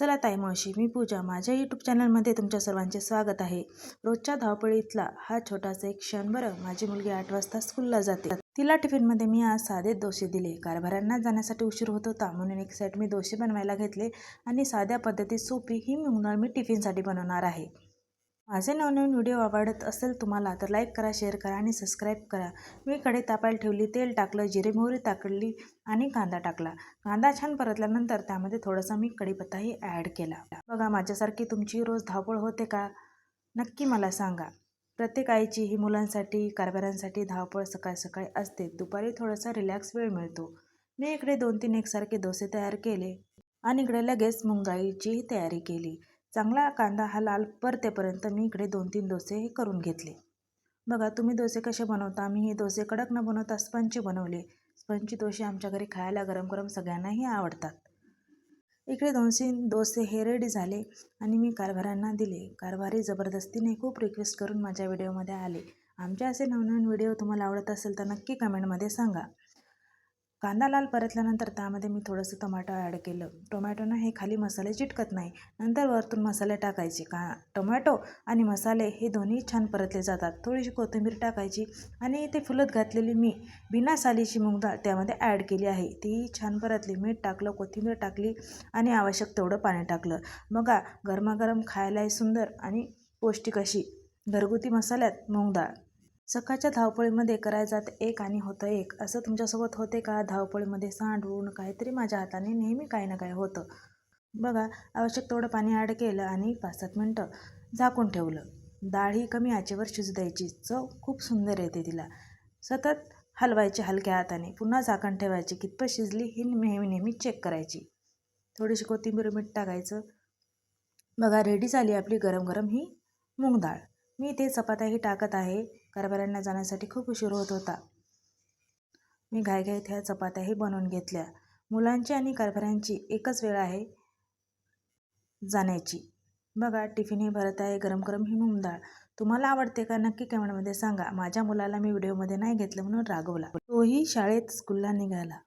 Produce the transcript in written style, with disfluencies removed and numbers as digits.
चला ताई मावशी, मी पूजा. माझ्या यूट्यूब चॅनलमध्ये तुमच्या सर्वांचे स्वागत आहे. रोजच्या धावपळीतला हा छोटासा एक क्षण. बरं, माझी मुलगी 8 वाजता स्कूलला जाते. तिला टिफिनमध्ये मी आज साधे डोसे दिले. कारभाऱ्यांना जाण्यासाठी उशीर होत होता म्हणून एक साईड मी डोसे बनवायला घेतले आणि साध्या पद्धतीत सोपी ही मूग डाळ मी टिफिनसाठी बनवणार आहे. माझे नवनवीन व्हिडिओ आवडत असेल तुम्हाला तर लाईक करा, शेअर करा आणि सबस्क्राईब करा. मी कढई तापायला ठेवली, तेल टाकलं, जिरे मोहरी टाकली आणि कांदा टाकला. कांदा छान परतल्यानंतर त्यामध्ये थोडासा मी कढीपत्ताही ॲड केला. बघा, माझ्यासारखी तुमची रोज धावपळ होते का? नक्की मला सांगा. प्रत्येक आईची ही मुलांसाठी, कारभाऱ्यांसाठी धावपळ सकाळ सकाळी असते. दुपारी थोडासा रिलॅक्स वेळ मिळतो. मी इकडे 2-3 एकसारखे डोसे तयार केले आणि इकडे लगेच मूग डाळीचीही तयारी केली. चांगला कांदा हा लाल परतेपर्यंत मी इकडे 2-3 डोसे हे करून घेतले. बघा, तुम्ही डोसे कसे बनवता? मी हे डोसे कडक न बनवता स्पंची बनवले. स्पंची डोसे आमच्या घरी खायला गरम गरम सगळ्यांनाही आवडतात. इकडे 2-3 डोसे हे रेडी झाले आणि मी कारभाऱ्यांना दिले. कारभारी जबरदस्तीने खूप रिक्वेस्ट करून माझ्या व्हिडिओमध्ये आले. आमचे असे नवनवीन व्हिडिओ तुम्हाला आवडत असेल तर नक्की कमेंटमध्ये सांगा. कांदा लाल परतल्यानंतर त्यामध्ये मी थोडंसं टोमॅटो ॲड केलं. टोमॅटोनं हे खाली मसाले चिटकत नाही. नंतर वरतून मसाले टाकायचे. टोमॅटो आणि मसाले हे दोन्ही छान परतले जातात. थोडीशी कोथिंबीर टाकायची आणि ते फुलत घातलेली मी बिना सालीची मूग डाळ त्यामध्ये ॲड केली आहे. तीही छान परतली. मीठ टाकलं, कोथिंबीर टाकली आणि आवश्यक तेवढं पाणी टाकलं. बघा, गरमागरम खायलाही सुंदर आणि पौष्टिक अशी घरगुती मसाल्यात मूग डाळ. सकाळच्या धावपळीमध्ये करायचं एक आणि होतं एक. असं तुमच्यासोबत होते का? धावपळीमध्ये सांडून काहीतरी माझ्या हाताने नेहमी काही ना काही होतं. बघा, आवश्यक तेवढं पाणी ॲड केलं आणि 5-7 मिनटं झाकून ठेवलं. डाळ ही कमी आचेवर शिजू द्यायची. चव खूप सुंदर येते तिला. सतत हलवायची हलक्या हाताने. पुन्हा झाकण ठेवायची. कितपत शिजली ही नेहमी चेक करायची. थोडीशी कोथिंबीर, मीठ टाकायचं. बघा, रेडी झाली आपली गरम गरम ही मूग डाळ. मी इथे चपात्याही टाकत आहे. कारभाऱ्यांना जाण्यासाठी खूप उशीर होत होता. मी घाईघाईत ह्या चपात्याही बनवून घेतल्या. मुलांची आणि कारभाऱ्यांची एकच वेळ आहे जाण्याची. बघा, टिफिनही भरत आहे गरम गरम ही मूग डाळ. तुम्हाला आवडते का? नक्की कमेंटमध्ये सांगा. माझ्या मुलाला मी व्हिडिओमध्ये नाही घेतलं म्हणून रागवला. तोही शाळेत स्कूलला निघाला.